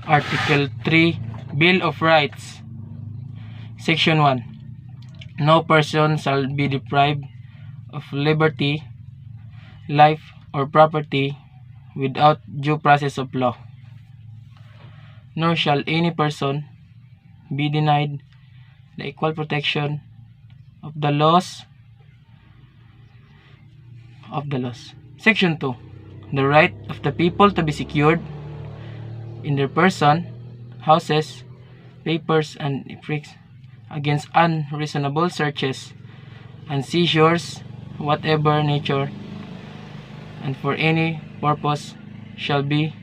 Article 3, Bill of Rights. Section 1. No person shall be deprived of liberty, life, or property without due process of law. Nor shall any person be denied the equal protection of the laws. Section 2. The right of the people to be secured in their person, houses, papers, and effects against unreasonable searches and seizures, whatever nature, and for any purpose, shall be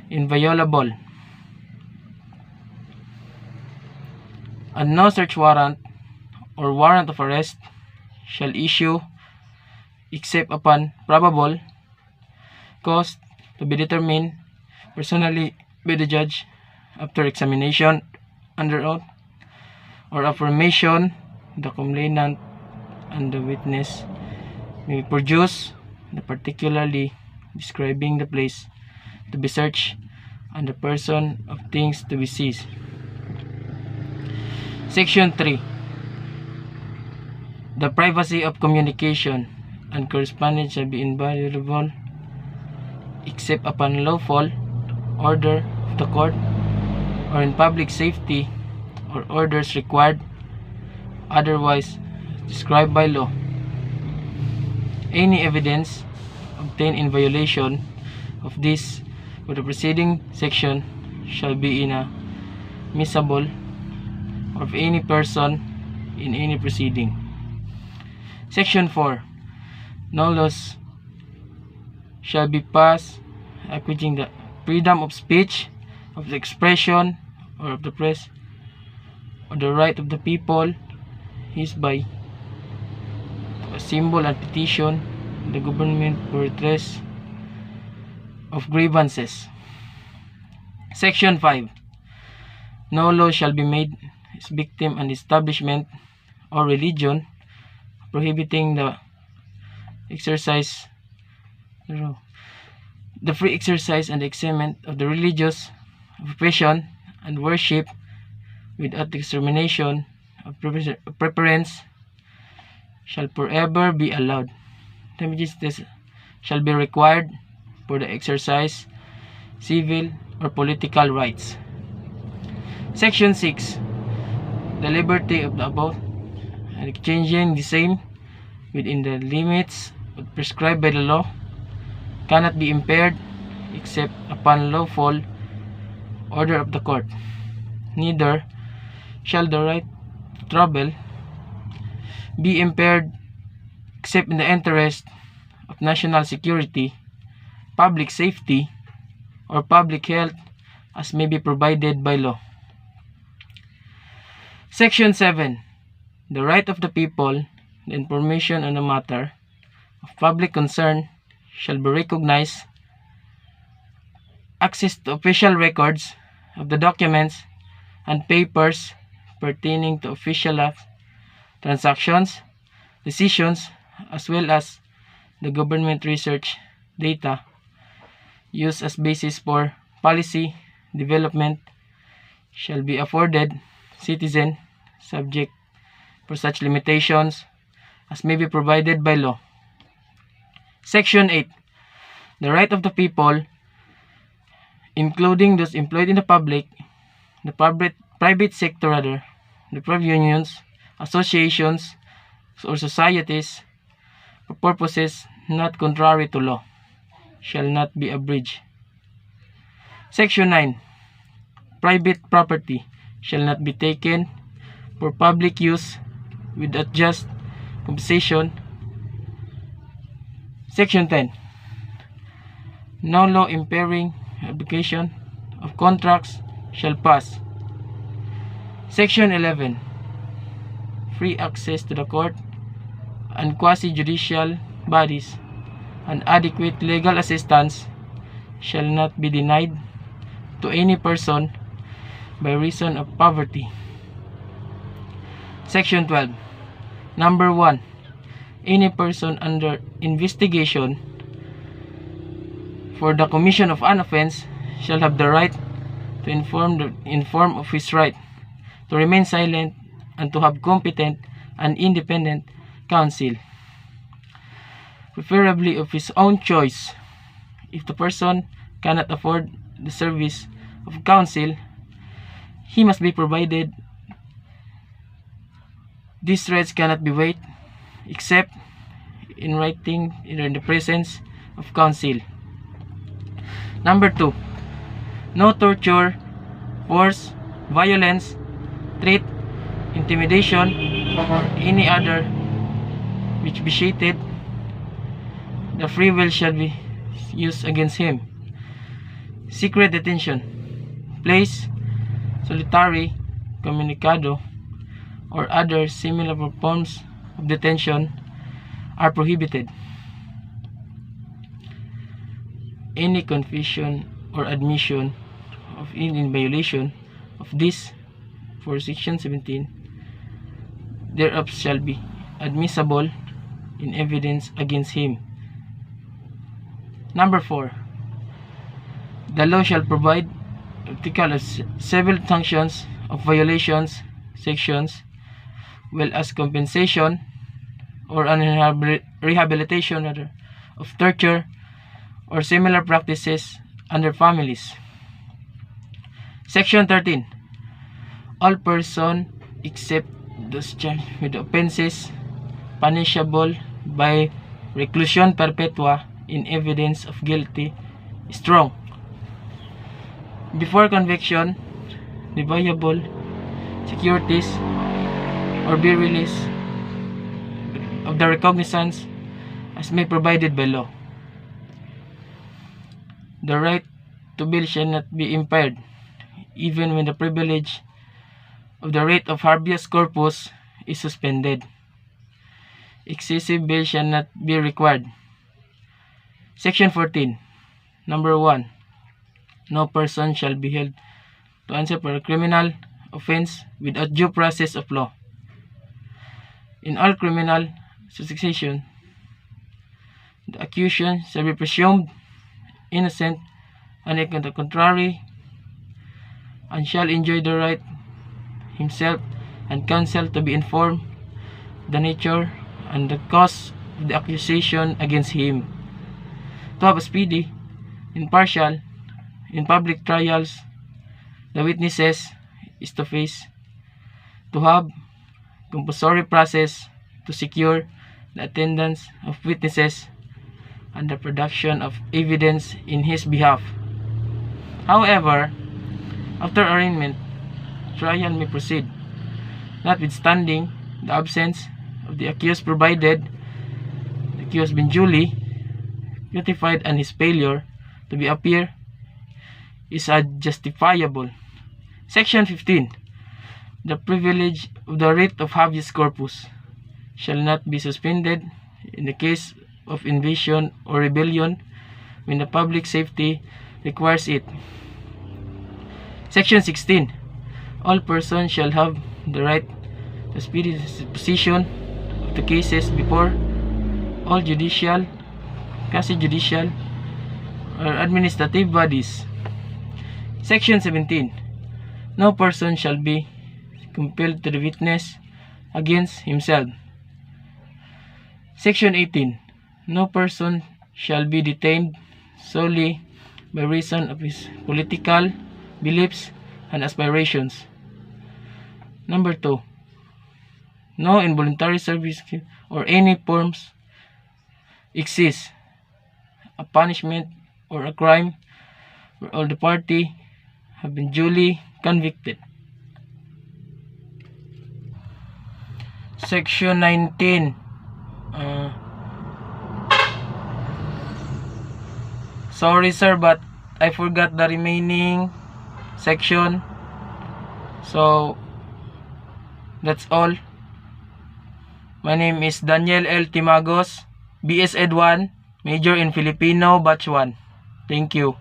inviolable. And no search warrant or warrant of arrest shall issue except upon probable cause to be determined personally by the judge after examination under oath or affirmation. The complainant and the witness may produce the particularly describing the place to be searched and the person of things to be seized. Section 3. The privacy of communication and correspondence shall be inviolable except upon lawful order of the court or in public safety or orders required otherwise described by law. Any evidence obtained in violation of this or the preceding section shall be inadmissible of any person in any proceeding. Section 4. No laws shall be passed acquitting the freedom of speech, of the expression, or of the press, or the right of the people is by to assemble and petition the government for redress of grievances. Section 5. No law shall be made as victim an establishment or religion prohibiting the exercise, the free exercise and exercisement of the religious profession and worship without discrimination of preference shall forever be allowed. Damages shall be required for the exercise civil or political rights. Section 6. The liberty of the above and exchanging the same within the limits prescribed by the law cannot be impaired except upon lawful order of the court. Neither shall the right to travel be impaired except in the interest of national security, public safety, or public health as may be provided by law. Section 7. The right of the people, the information on a matter of public concern shall be recognized. Access to official records of the documents and papers pertaining to official transactions, decisions, as well as the government research data used as basis for policy development shall be afforded citizen subject for such limitations as may be provided by law. Section 8. The right of the people, including those employed in the private sector, the private unions, associations, or societies, for purposes not contrary to law, shall not be abridged. Section 9. Private property shall not be taken for public use without just compensation. Section 10. No law impairing application of contracts shall pass. Section 11. Free access to the court and quasi-judicial bodies and adequate legal assistance shall not be denied to any person by reason of poverty. Section 12. Number 1. Any person under investigation for the commission of an offense shall have the right to inform of his right to remain silent and to have competent and independent counsel, preferably of his own choice. If the person cannot afford the service of counsel, he must be provided. These rights cannot be waived except in writing in the presence of counsel. Number 2, no torture, force, violence, threat, intimidation, or any other which vitiated the free will shall be used against him. Secret detention, place, solitary, comunicado, or other similar forms of detention are prohibited. Any confession or admission of in violation of this for section 17 thereof shall be admissible in evidence against him. Number 4, the law shall provide article of civil sanctions of violations sections, well as compensation or an rehabilitation rather, of torture or similar practices under families. Section 13. All persons except those charged with offenses punishable by reclusion perpetua in evidence of guilty strong. Before conviction, the viable securities or be released of the recognizance as may provided by law. The right to bail shall not be impaired, even when the privilege of the writ of habeas corpus is suspended. Excessive bail shall not be required. Section 14. Number 1. No person shall be held to answer for a criminal offense without due process of law. In all criminal succession, the accused shall be presumed innocent and on the contrary, and shall enjoy the right himself and counsel to be informed the nature and the cause of the accusation against him, to have a speedy, impartial, in public trials, the witnesses is to face, to have compulsory process to secure the attendance of witnesses and the production of evidence in his behalf. However, after arraignment, trial may proceed, notwithstanding the absence of the accused, provided the accused been duly notified and his failure to be appear is justifiable. Section 15. The privilege of the writ of habeas corpus shall not be suspended in the case of invasion or rebellion when the public safety requires it. Section 16. All persons shall have the right to speedy disposition of the cases before all judicial, quasi-judicial, or administrative bodies. Section 17. No person shall be compelled to the witness against himself. Section 18. No person shall be detained solely by reason of his political beliefs and aspirations. Number 2. No involuntary service or any forms exist, a punishment or a crime where all the party have been duly convicted. Section 19. Sorry sir, but I forgot the remaining section. So that's all. My name is Daniel L. Timagos, BS Ed 1, Major in Filipino, Batch 1. Thank you.